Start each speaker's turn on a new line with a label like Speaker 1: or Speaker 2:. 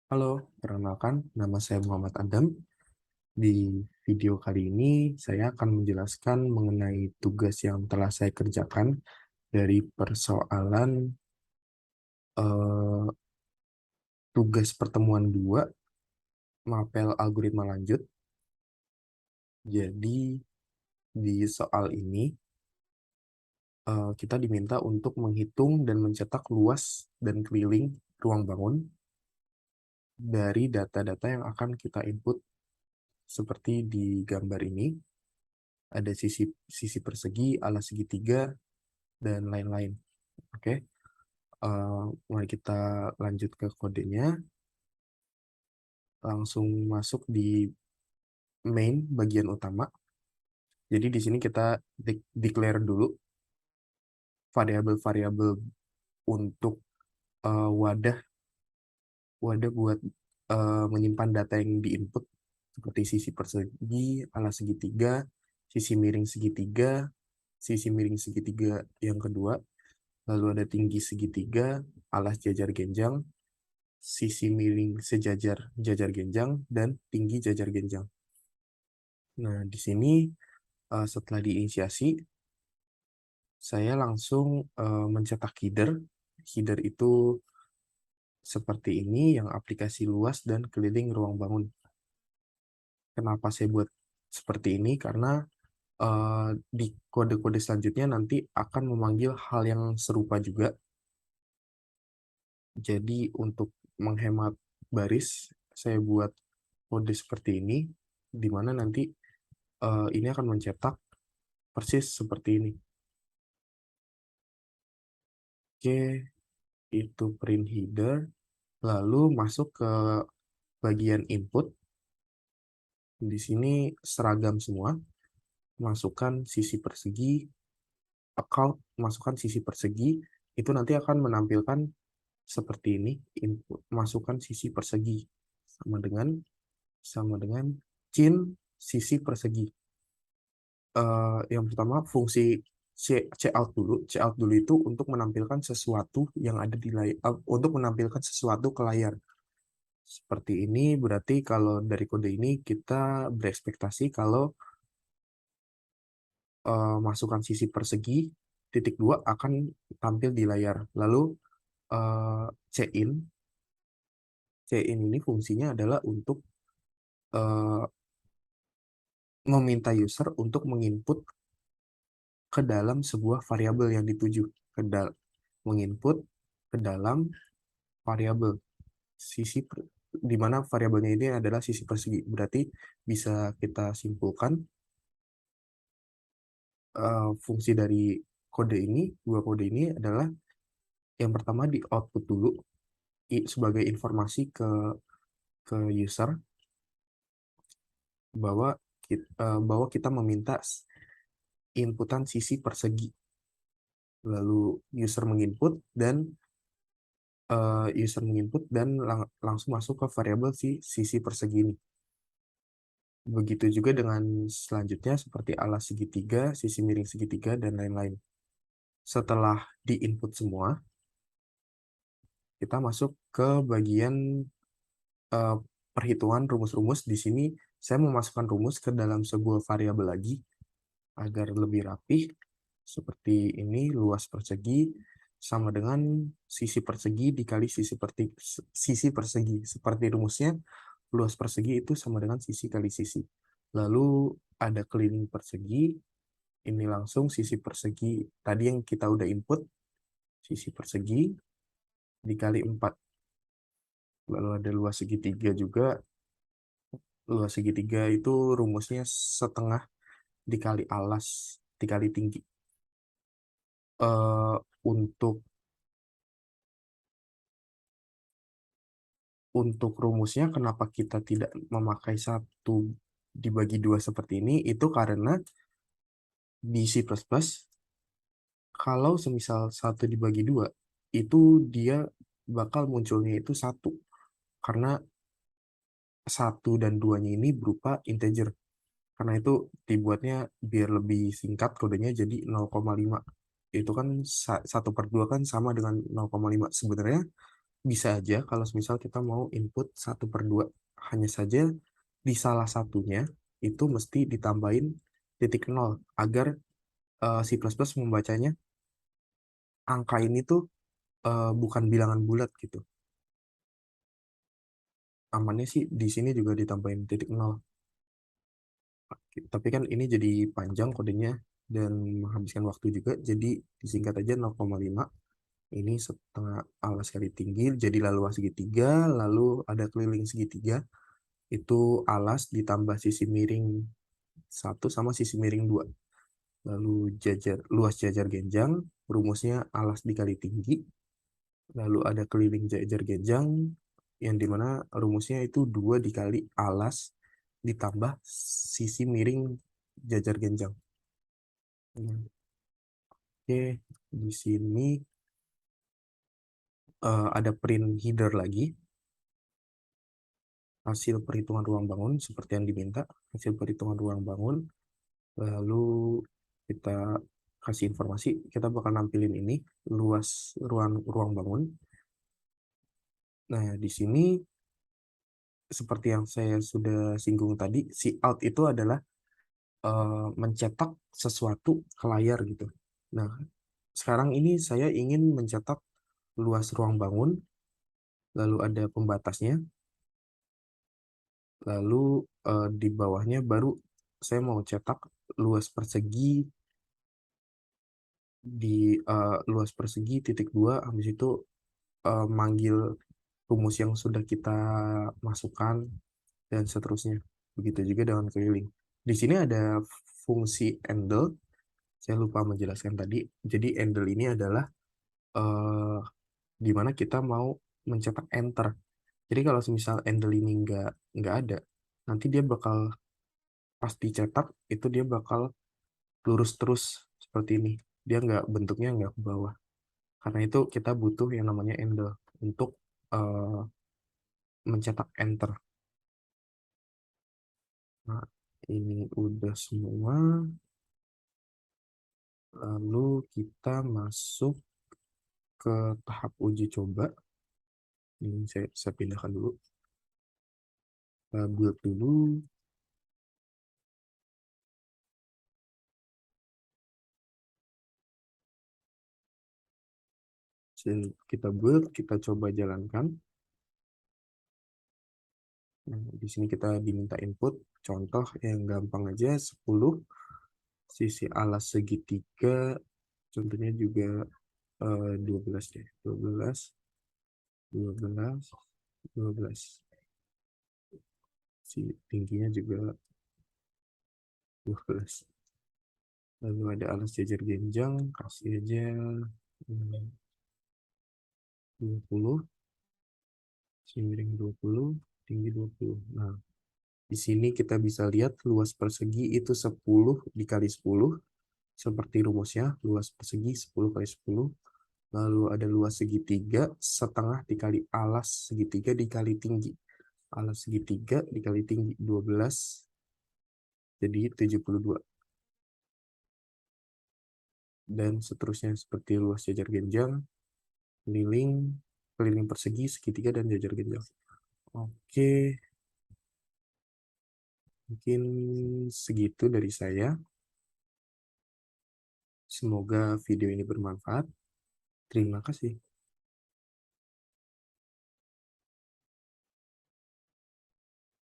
Speaker 1: Halo, perkenalkan, nama saya Muhammad Adam. Di video kali ini, saya akan menjelaskan mengenai tugas yang telah saya kerjakan dari persoalan eh, tugas pertemuan 2, mapel algoritma lanjut. Jadi, di soal ini, kita diminta untuk menghitung dan mencetak luas dan keliling ruang bangun dari data-data yang akan kita input seperti di gambar ini. Ada sisi persegi, alas segitiga, dan lain-lain. Oke, mari kita lanjut ke kodenya. Langsung masuk di main bagian utama. Jadi di sini kita declare dulu variabel-variabel untuk wadah buat menyimpan data yang diinput seperti sisi persegi, alas segitiga, sisi miring segitiga yang kedua, lalu ada tinggi segitiga, alas jajar genjang, sisi miring sejajar jajar genjang, dan tinggi jajar genjang. Nah, di sini setelah diinisiasi, saya langsung mencetak header. Header itu seperti ini, yang aplikasi luas dan keliling ruang bangun. Kenapa saya buat seperti ini? Karena di kode-kode selanjutnya nanti akan memanggil hal yang serupa juga. Jadi untuk menghemat baris, saya buat kode seperti ini, di mana nanti ini akan mencetak persis seperti ini. Oke, itu print header, lalu masuk ke bagian input. Di sini seragam semua, masukkan sisi persegi, account, masukkan sisi persegi, itu nanti akan menampilkan seperti ini, input, masukkan sisi persegi, sama dengan cin sisi persegi. Yang pertama fungsi cout dulu. Cout dulu itu untuk menampilkan sesuatu yang ada di layar, untuk menampilkan sesuatu ke layar. Seperti ini berarti kalau dari kode ini kita berekspektasi kalau masukkan sisi persegi titik 2 akan tampil di layar. Lalu uh, cin cin ini fungsinya adalah untuk uh, meminta user untuk menginput ke dalam sebuah variabel yang dituju, menginput ke dalam variabel di mana variabelnya ini adalah sisi persegi. Berarti bisa kita simpulkan fungsi dari dua kode ini adalah yang pertama di output dulu sebagai informasi ke user bahwa kita meminta inputan sisi persegi. Lalu user menginput dan langsung masuk ke variabel sisi persegi ini. Begitu juga dengan selanjutnya seperti alas segitiga, sisi miring segitiga, dan lain-lain. Setelah di-input semua, kita masuk ke bagian uh, perhitungan rumus-rumus. Di sini saya memasukkan rumus ke dalam sebuah variabel lagi agar lebih rapih. Seperti ini, luas persegi sama dengan sisi persegi dikali sisi persegi. Seperti rumusnya, luas persegi itu sama dengan sisi kali sisi. Lalu ada keliling persegi, ini langsung sisi persegi tadi yang kita udah input, sisi persegi dikali 4. Lalu ada luas segitiga juga. Luas segitiga itu rumusnya setengah dikali alas dikali tinggi. Eh, untuk untuk rumusnya kenapa kita tidak memakai satu dibagi dua seperti ini, itu karena di C++ kalau semisal satu dibagi dua, itu dia bakal munculnya itu satu, karena satu dan duanya ini berupa integer. Karena itu dibuatnya biar lebih singkat kodenya jadi 0,5. Itu kan 1/2 kan sama dengan 0,5. Sebenarnya bisa aja kalau misal kita mau input 1/2. Hanya saja di salah satunya itu mesti ditambahin titik nol agar C++ membacanya angka ini tuh bukan bilangan bulat gitu. Amannya sih di sini juga ditambahin titik nol. Tapi kan ini jadi panjang kodenya dan menghabiskan waktu juga. Jadi disingkat aja 0,5. Ini setengah alas kali tinggi, jadilah luas segitiga, lalu ada keliling segitiga. Itu alas ditambah sisi miring 1 sama sisi miring 2. Lalu luas jajar genjang, rumusnya alas dikali tinggi. Lalu ada keliling jajar genjang, yang dimana rumusnya itu 2 dikali alas ditambah sisi miring jajar genjang. Oke, di sini ada print header lagi, hasil perhitungan ruang bangun seperti yang diminta, hasil perhitungan ruang bangun, lalu kita kasih informasi, kita bakal nampilin ini, luas ruang bangun. Nah, di sini seperti yang saya sudah singgung tadi, si out itu adalah mencetak sesuatu ke layar gitu. Nah, sekarang ini saya ingin mencetak luas ruang bangun, lalu ada pembatasnya, lalu di bawahnya baru saya mau cetak luas persegi luas persegi titik 2, habis itu manggil rumus yang sudah kita masukkan dan seterusnya. Begitu juga dengan keliling. Di sini ada fungsi handle, saya lupa menjelaskan tadi. Jadi handle ini adalah eh, di mana kita mau mencetak enter. Jadi kalau misal handle ini nggak ada, nanti dia bakal pas dicetak itu dia bakal lurus terus seperti ini. Dia bentuknya nggak ke bawah. Karena itu kita butuh yang namanya handle untuk eh, mencetak enter. Nah, ini udah semua. Lalu kita masuk ke tahap uji coba. Ini saya pindahkan dulu. Kita build dulu. Kita build, kita coba jalankan. Nah, di sini kita diminta input. Contoh yang gampang aja, 10. Sisi alas segitiga. Contohnya juga 12 deh. 12, 12, 12. Si tingginya juga 12. Lalu ada alas jajar genjang, kasih aja 20, miring 20, tinggi 20. Nah, di sini kita bisa lihat luas persegi itu 10 dikali 10, seperti rumusnya, luas persegi 10 kali 10. Lalu ada luas segitiga, setengah dikali alas segitiga dikali tinggi. Alas segitiga dikali tinggi 12, jadi 72. Dan seterusnya seperti luas jajar genjang, keliling, keliling persegi, segitiga, dan jajar genjang. Oke, mungkin segitu dari saya. Semoga video ini bermanfaat. Terima kasih.